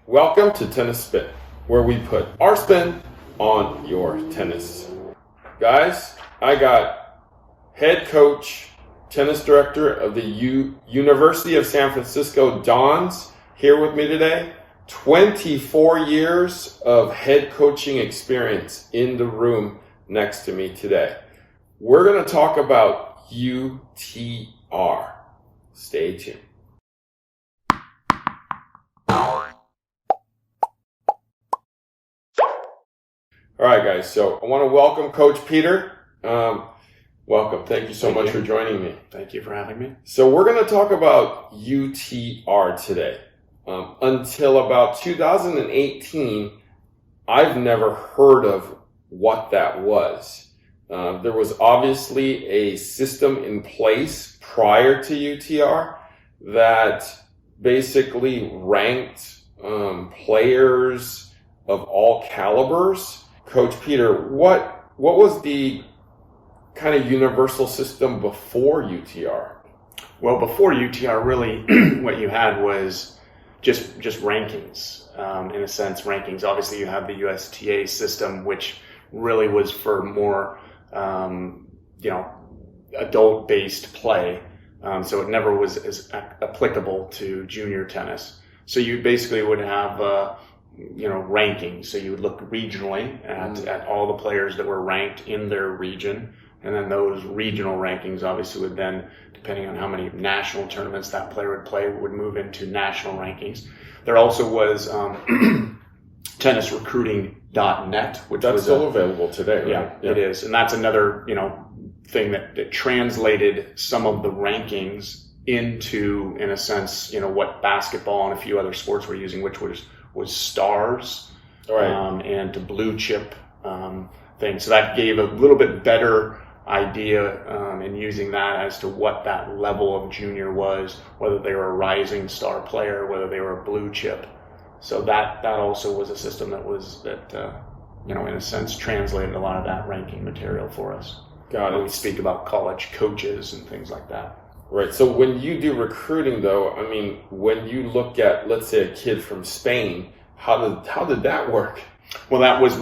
Welcome to Tennis Spin, where we put our spin on your tennis. Guys, I got head coach, tennis director of the University of San Francisco Dons here with me today. 24 years of head coaching experience in the room next to me today. We're going to talk about UTR. Stay tuned. All right, guys. So I want to welcome Coach Peter. Welcome. Thank you so much for joining me. Thank you for having me. So we're going to talk about UTR today. Until about 2018, I've never heard of what that was. There was obviously a system in place prior to UTR that basically ranked players of all calibers. Coach Peter, what was the kind of universal system before UTR? Well, before UTR, really, what you had was just rankings. In a sense, rankings. Obviously, you have the USTA system, which really was for more, adult-based play. So it never was as applicable to junior tennis. So you basically would have rankings. So you would look regionally at all the players that were ranked in their region. And then those regional rankings obviously would then, depending on how many national tournaments that player would play, would move into national rankings. There also was tennisrecruiting.net, which that's was still available today, right? Yeah, it is. And that's another, thing that translated some of the rankings into, in a sense, what basketball and a few other sports were using, which was stars, right. And to blue chip things. So that gave a little bit better idea in using that as to what that level of junior was, whether they were a rising star player, whether they were a blue chip. So that also was a system that in a sense translated a lot of that ranking material for us. Got it. When we speak about college coaches and things like that. Right. So when you do recruiting, though, I mean, when you look at, let's say, a kid from Spain, how did that work? Well, that was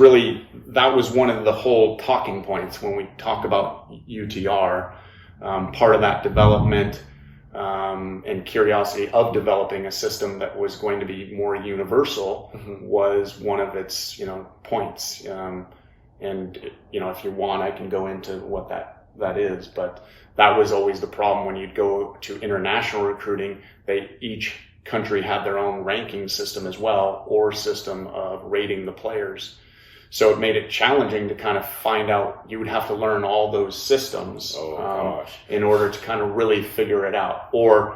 one of the whole talking points when we talk about UTR. Part of that development and curiosity of developing a system that was going to be more universal was one of its points. And if you want, I can go into what that is, but that was always the problem when you'd go to international recruiting. Each country had their own ranking system as well, or system of rating the players. So it made it challenging to kind of find out. You would have to learn all those systems in order to kind of really figure it out, or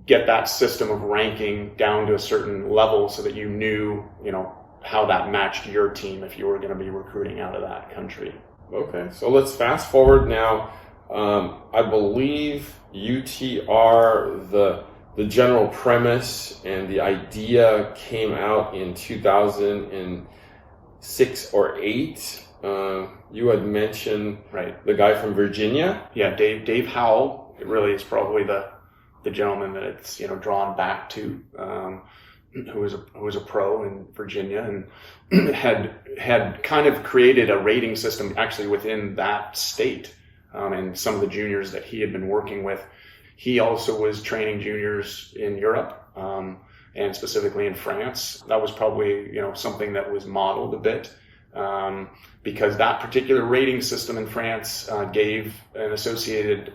get that system of ranking down to a certain level so that you knew, how that matched your team if you were going to be recruiting out of that country. Okay, so let's fast forward now. I believe UTR, the general premise and the idea came out in 2006 or 8. You had mentioned the guy from Virginia. Yeah, Dave Howell. It really is probably the gentleman that it's drawn back to. Who was a pro in Virginia and had kind of created a rating system actually within that state, and some of the juniors that he had been working with. He also was training juniors in Europe, and specifically in France. That was probably something that was modeled a bit, because that particular rating system in France gave an associated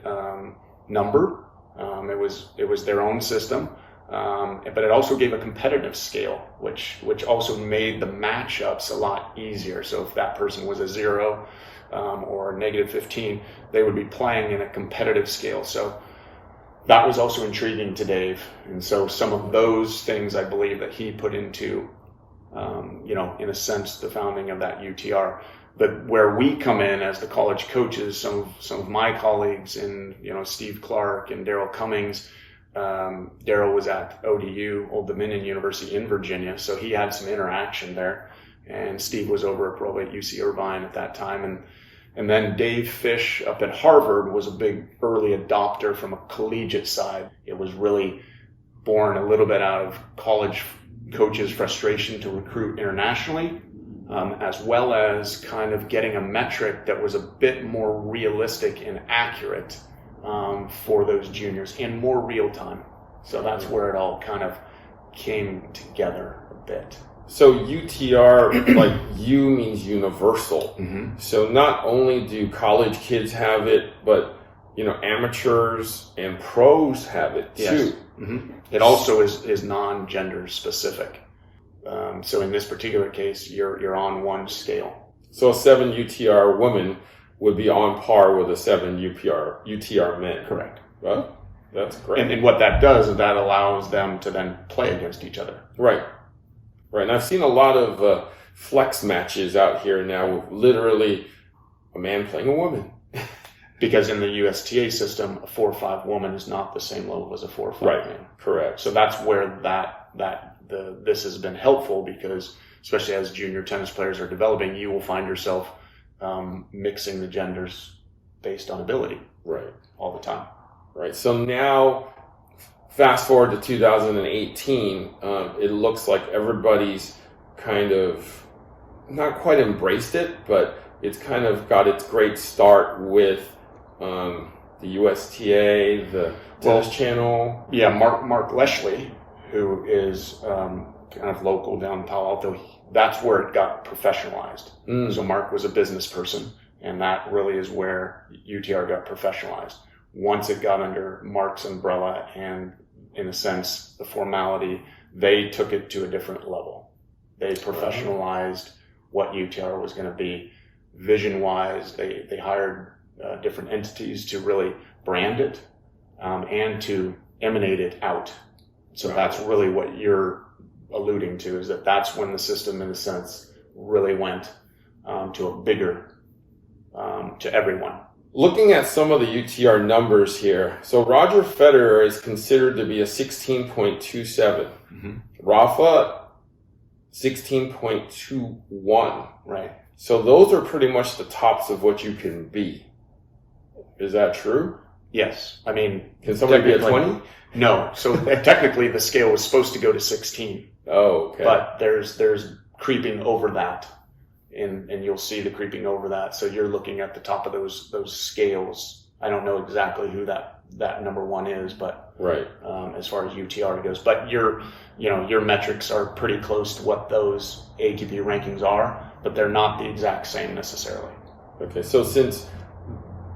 number. It was their own system. But it also gave a competitive scale, which also made the matchups a lot easier. So if that person was a 0 or a -15, they would be playing in a competitive scale. So that was also intriguing to Dave. And so some of those things I believe that he put into, in a sense, the founding of that UTR. But where we come in as the college coaches, some of my colleagues in, Steve Clark and Daryl Cummings. Daryl was at ODU, Old Dominion University in Virginia, so he had some interaction there. And Steve was over probably at UC Irvine at that time. And then Dave Fish up at Harvard was a big early adopter from a collegiate side. It was really born a little bit out of college coaches' frustration to recruit internationally, as well as kind of getting a metric that was a bit more realistic and accurate for those juniors in more real time. So that's where it all kind of came together a bit. So UTR, like U means universal. Mm-hmm. So not only do college kids have it, but amateurs and pros have it too. Yes. Mm-hmm. It also is non-gender specific. So in this particular case, you're on one scale. So a 7 UTR woman would be on par with a 7 UTR men. Correct. Well, that's great. And what that does is that allows them to then play against each other. Right. And I've seen a lot of flex matches out here now with literally a man playing a woman. Because in the USTA system, a 4-5 woman is not the same level as a 4-5 man. Correct. So that's where this has been helpful, because especially as junior tennis players are developing, you will find yourself mixing the genders based on ability. Right. All the time. Right. So now, fast forward to 2018, it looks like everybody's kind of not quite embraced it, but it's kind of got its great start with the USTA, the Tennis Channel. Yeah, Mark Leshley, who is kind of local down in Palo Alto, that's where it got professionalized. So Mark was a business person, and that really is where UTR got professionalized. Once it got under Mark's umbrella and, in a sense, the formality, they took it to a different level. They professionalized what UTR was going to be. Vision-wise, they hired different entities to really brand it and to emanate it out. So that's really what you're alluding to, is that's when the system, in a sense, really went to a bigger, to everyone. Looking at some of the UTR numbers here, so Roger Federer is considered to be a 16.27. Mm-hmm. Rafa, 16.21. Right. So those are pretty much the tops of what you can be. Is that true? Yes. I mean, can somebody be a 20? No. So technically the scale was supposed to go to 16. Oh, okay. But there's creeping over that. And you'll see the creeping over that. So you're looking at the top of those scales. I don't know exactly who that number one is, but right. As far as UTR goes, but your metrics are pretty close to what those ATP rankings are, but they're not the exact same necessarily. Okay, so since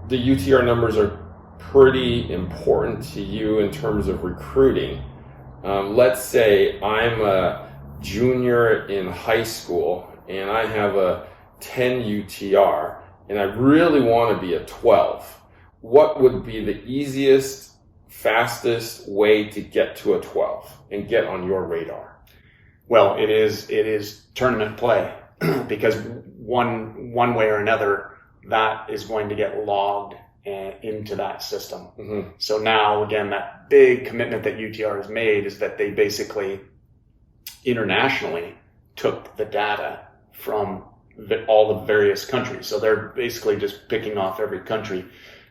the UTR numbers are pretty important to you in terms of recruiting, let's say I'm a junior in high school and I have a 10 UTR and I really want to be a 12. What would be the easiest, fastest way to get to a 12 and get on your radar? Well, it is tournament play, because one way or another, that is going to get logged into that system. Mm-hmm. So now, again, that big commitment that UTR has made is that they basically internationally took the data from all the various countries. So they're basically just picking off every country,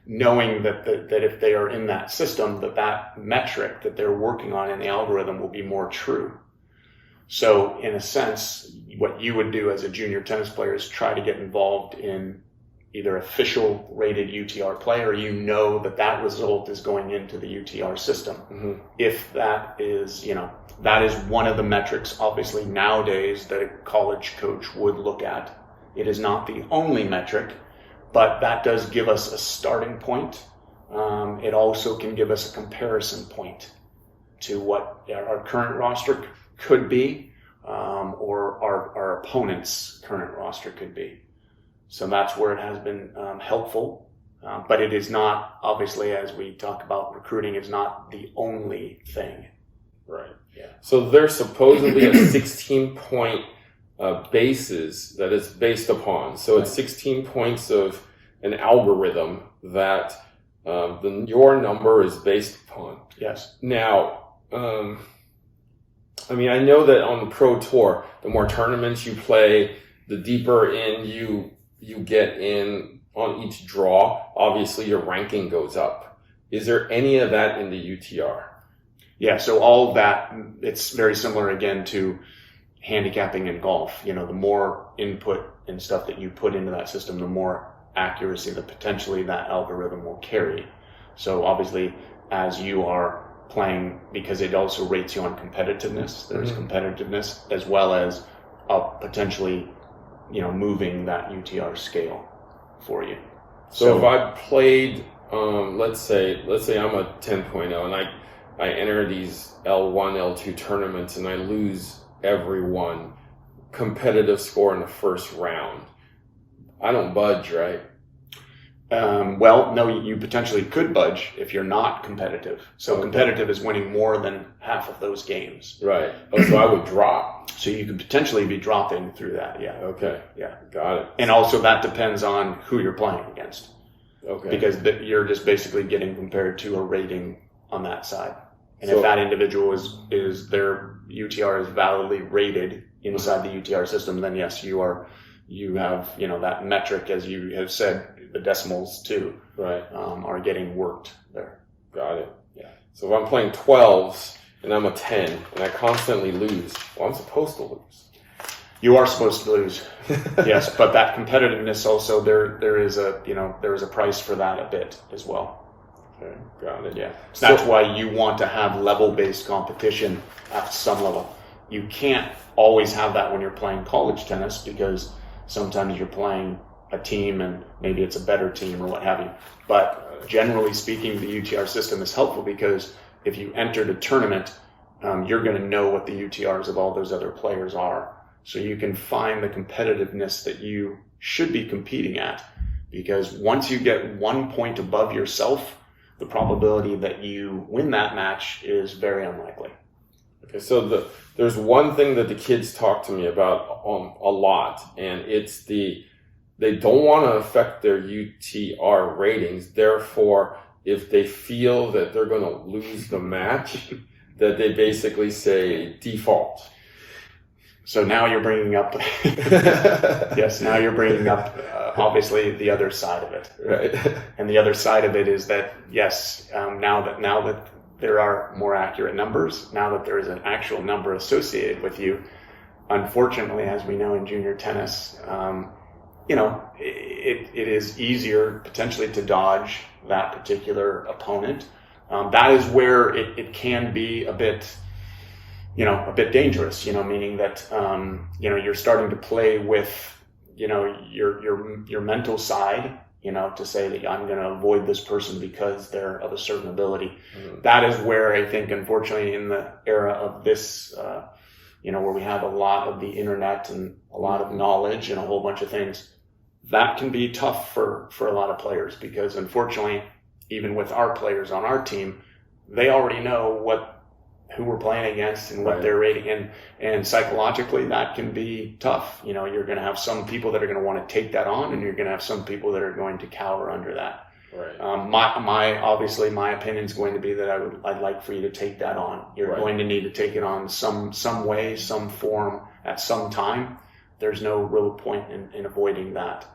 knowing that if they are in that system, that metric that they're working on in the algorithm will be more true. So in a sense, what you would do as a junior tennis player is try to get involved in either official rated UTR play, or that result is going into the UTR system. Mm-hmm. If that is, that is one of the metrics, obviously, nowadays that a college coach would look at. It is not the only metric, but that does give us a starting point. It also can give us a comparison point to what our current roster could be, or our opponent's current roster could be. So that's where it has been helpful. But it is not, obviously, as we talk about recruiting, it's not the only thing. Right. Yeah. So there's supposedly a 16-point basis that it's based upon. So it's 16 points of an algorithm that your number is based upon. Yes. Now, I know that on the Pro Tour, the more tournaments you play, the deeper in you get in on each draw. Obviously, your ranking goes up. Is there any of that in the UTR? Yeah, so all of that, it's very similar again to handicapping in golf. You know, the more input and stuff that you put into that system, the more accuracy that potentially that algorithm will carry. So obviously, as you are playing, because it also rates you on competitiveness, there's competitiveness as well as potentially, you know, moving that UTR scale for you. So if I played, let's say I'm a 10.0 and I enter these L1, L2 tournaments and I lose every one, competitive score in the first round, I don't budge, right? Well, no, you potentially could budge if you're not competitive. So competitive is winning more than half of those games. Right. Oh, so I would drop. So you could potentially be dropping through that, yeah. Okay. Yeah. Got it. And also that depends on who you're playing against. Okay. Because you're just basically getting compared to a rating on that side. And So- if that individual is their UTR is validly rated inside the UTR system, then yes, you have, you know, that metric, as you have said, the decimals too, Right. are getting worked there. Got it. Yeah. So if I'm playing 12s and I'm a 10 and I constantly lose, well, I'm supposed to lose. You are supposed to lose, yes, but that competitiveness also there is a price for that a bit as well. Okay. Got it. Yeah, so that's why you want to have level-based competition at some level. You can't always have that when you're playing college tennis because sometimes you're playing a team and maybe it's a better team or what have you. But generally speaking, the UTR system is helpful because if you entered a tournament, you're going to know what the UTRs of all those other players are. So you can find the competitiveness that you should be competing at, because once you get 1 point above yourself, the probability that you win that match is very unlikely. Okay, so there's one thing that the kids talk to me about a lot, and it's they don't want to affect their UTR ratings. Therefore, if they feel that they're going to lose the match, that they basically say default. So now you're bringing up, yes, now you're bringing up obviously the other side of it. Right. And the other side of it is that, yes, now that there are more accurate numbers, now that there is an actual number associated with you, unfortunately, as we know in junior tennis, you know, it is easier potentially to dodge that particular opponent. That is where it can be a bit dangerous, you know, meaning that, you know, you're starting to play with, you know, your mental side, you know, to say that I'm going to avoid this person because they're of a certain ability. Mm-hmm. That is where I think, unfortunately, in the era of this, you know, where we have a lot of the internet and a lot of knowledge and a whole bunch of things, that can be tough for a lot of players, because unfortunately, even with our players on our team, they already know who we're playing against and what they're rating, and psychologically that can be tough. You know, you're going to have some people that are going to want to take that on, and you're going to have some people that are going to cower under that. Right. Obviously my opinion is going to be that I'd like for you to take that on. You're going to need to take it on some way, some form at some time. There's no real point in avoiding that.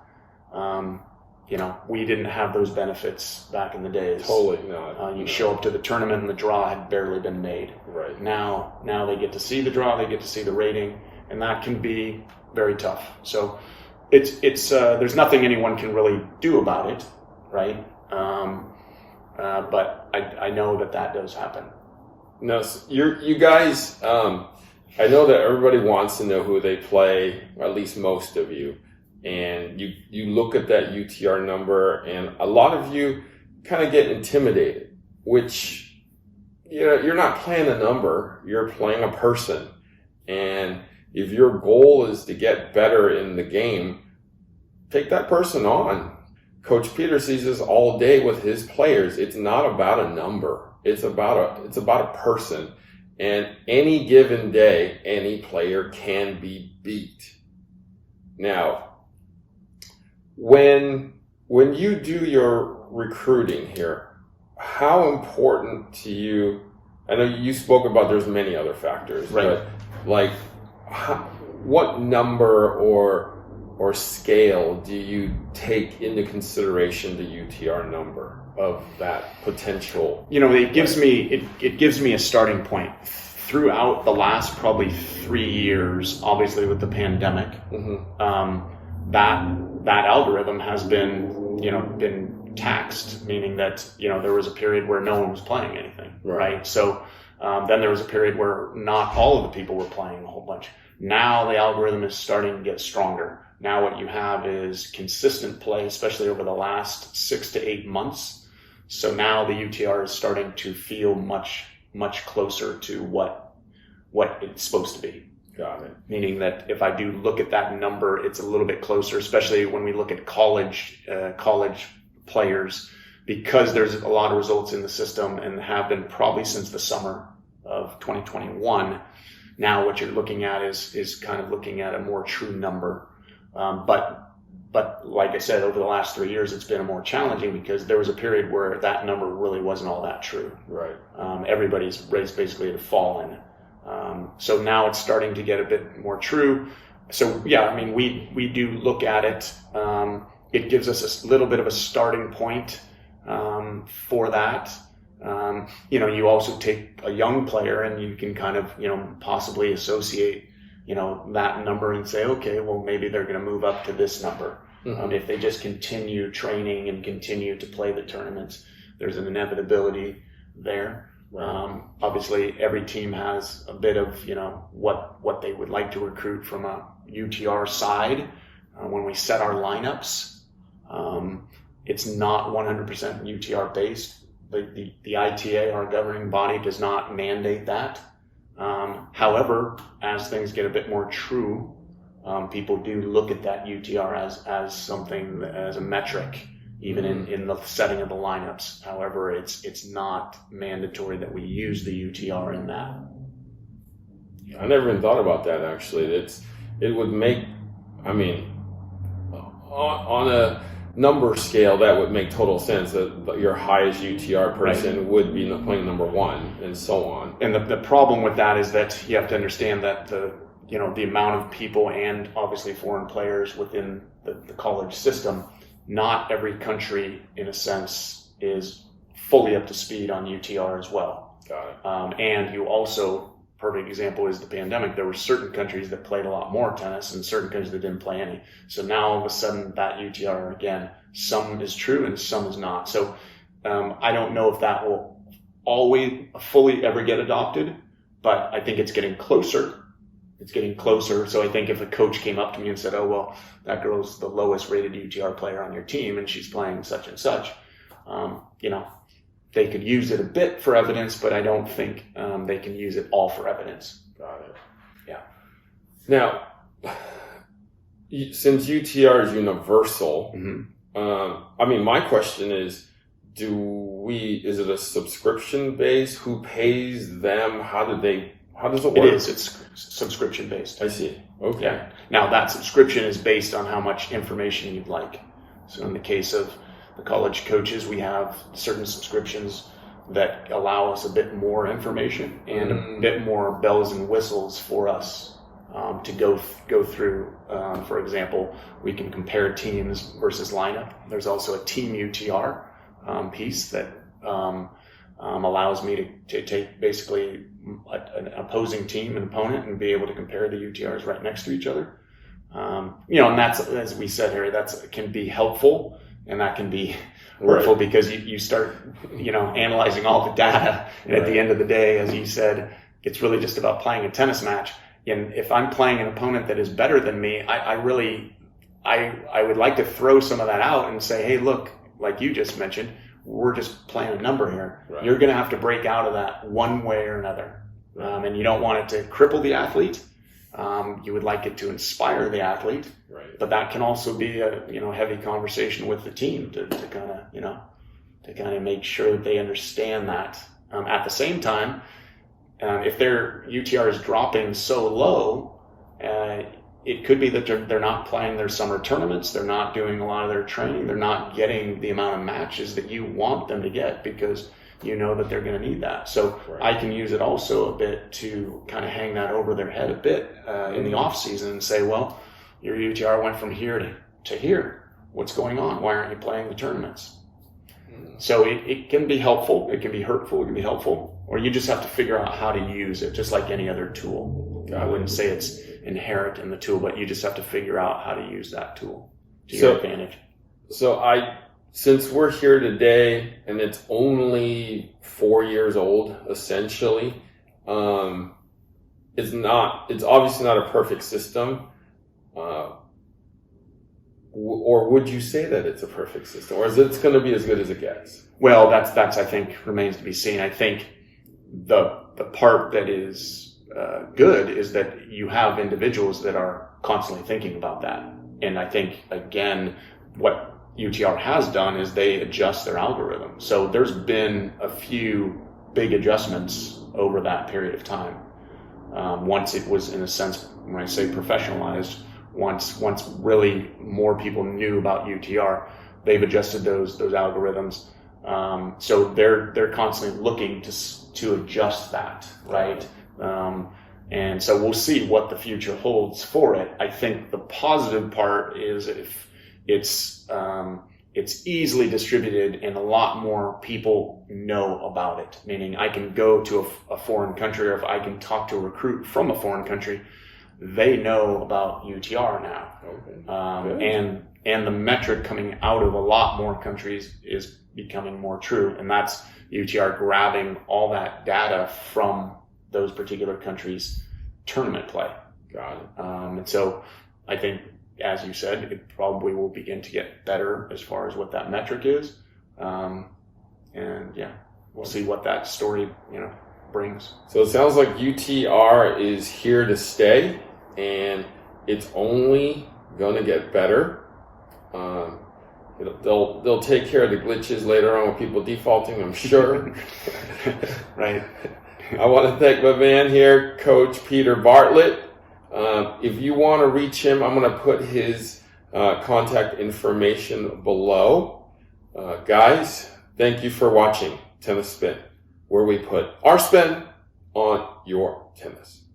You know, we didn't have those benefits back in the days. Totally not. You show up to the tournament and the draw had barely been made. Right. Now they get to see the draw, they get to see the rating, and that can be very tough. So it's there's nothing anyone can really do about it, right? But I know that does happen. No, so you guys, I know that everybody wants to know who they play, or at least most of you. And you look at that UTR number, and a lot of you kind of get intimidated, which, you know, you're not playing a number, you're playing a person. And if your goal is to get better in the game, take that person on. Coach Peter sees this all day with his players. It's not about a number. It's about a person. And any given day, any player can be beat. Now, when you do your recruiting here, how important to you, I know you spoke about there's many other factors, right, but like what number or scale do you take into consideration the UTR number? of that potential? It gives me a starting point. Throughout the last probably 3 years, obviously with the pandemic, that algorithm has been taxed, meaning that there was a period where no one was playing anything, right? So then there was a period where not all of the people were playing a whole bunch. Now the algorithm is starting to get stronger. Now what you have is consistent play, especially over the last 6 to 8 months. So now the UTR is starting to feel much closer to what it's supposed to be. Got it. Meaning that if I do look at that number, it's a little bit closer, especially when we look at college players, because there's a lot of results in the system and have been probably since the summer of 2021. Now what you're looking at is kind of looking at a more true number. But like I said, over the last 3 years, it's been more challenging because there was a period where that number really wasn't all that true. Right. Everybody's race basically had fallen. So now it's starting to get a bit more true. So yeah, I mean, we do look at it. It gives us a little bit of a starting point for that. You also take a young player and you can kind of, possibly associate, that number and say, okay, well, maybe they're going to move up to this number. If they just continue training and continue to play the tournaments, there's an inevitability there. Obviously, every team has a bit of, what they would like to recruit from a UTR side. When we set our lineups, it's not 100% UTR based. The ITA, our governing body, does not mandate that. However, as things get a bit more true, people do look at that UTR as something, as a metric, even in the setting of the lineups. However, it's not mandatory that we use the UTR in that. I never even thought about that, actually. It would make, I mean, on a number scale, that would make total sense that your highest UTR person would be playing number one, and so on. And the problem with that is that you have to understand that the amount of people and obviously foreign players within the college system, not every country, in a sense, is fully up to speed on UTR as well. Got it. And you also, perfect example is the pandemic. There were certain countries that played a lot more tennis and certain countries that didn't play any. So now all of a sudden that UTR, again, some is true and some is not. So I don't know if that will always fully ever get adopted, but I think it's getting closer. It's getting closer. So I think if a coach came up to me and said, oh, well, that girl's the lowest rated UTR player on your team and she's playing such and such, they could use it a bit for evidence, but I don't think they can use it all for evidence. Got it. Yeah. Now, since UTR is universal, I mean, my question is, is it a subscription base? Who pays them? How does it work? It is. It's subscription based. I see. Okay. Yeah. Now that subscription is based on how much information you'd like. So in the case of the college coaches, we have certain subscriptions that allow us a bit more information and a bit more bells and whistles for us to go through. For example, we can compare teams versus lineup. There's also a team UTR piece that allows me to take basically an opposing team, an opponent, and be able to compare the UTRs right next to each other. And that's, as we said here, can be helpful and that can be hurtful because you start, analyzing all the data. And at the end of the day, as you said, it's really just about playing a tennis match. And if I'm playing an opponent that is better than me, I would like to throw some of that out and say, hey, look, like you just mentioned, we're just playing a number here. Right. You're going to have to break out of that one way or another. And you don't want it to cripple the athlete. You would like it to inspire the athlete. Right. But that can also be a heavy conversation with the team to kind of make sure that they understand that. At the same time, if their UTR is dropping so low, it could be that they're not playing their summer tournaments. They're not doing a lot of their training. They're not getting the amount of matches that you want them to get because you know that they're going to need that. So I can use it also a bit to kind of hang that over their head a bit in the off season and say, well, your UTR went from here to here. What's going on? Why aren't you playing the tournaments? So it can be helpful, it can be hurtful, it can be helpful, or you just have to figure out how to use it, just like any other tool. I wouldn't say it's inherent in the tool, but you just have to figure out how to use that tool to your advantage. So since we're here today and it's only 4 years old, essentially, it's obviously not a perfect system. Or would you say that it's a perfect system, or is it going to be as good as it gets? Well, that's I think remains to be seen. I think the part that is good is that you have individuals that are constantly thinking about that. And I think, again, what UTR has done is they adjust their algorithm. So there's been a few big adjustments over that period of time. Once it was, in a sense, when I say professionalized, once really more people knew about UTR, they've adjusted those algorithms. So they're constantly looking to adjust that, right? And so we'll see what the future holds for it. I think the positive part is if it's easily distributed and a lot more people know about it. Meaning I can go to a foreign country, or if I can talk to a recruit from a foreign country, they know about UTR now. Okay. And the metric coming out of a lot more countries is becoming more true. And that's UTR grabbing all that data from those particular countries' tournament play. Got it. And so I think, as you said, it probably will begin to get better as far as what that metric is. And yeah, we'll see what that story, brings. So it sounds like UTR is here to stay, and it's only going to get better. They'll take care of the glitches later on with people defaulting, I'm sure. Right. I want to thank my man here, Coach Peter Bartlett. If you want to reach him, I'm going to put his contact information below. Guys, thank you for watching Tennis Spin, where we put our spin on your tennis.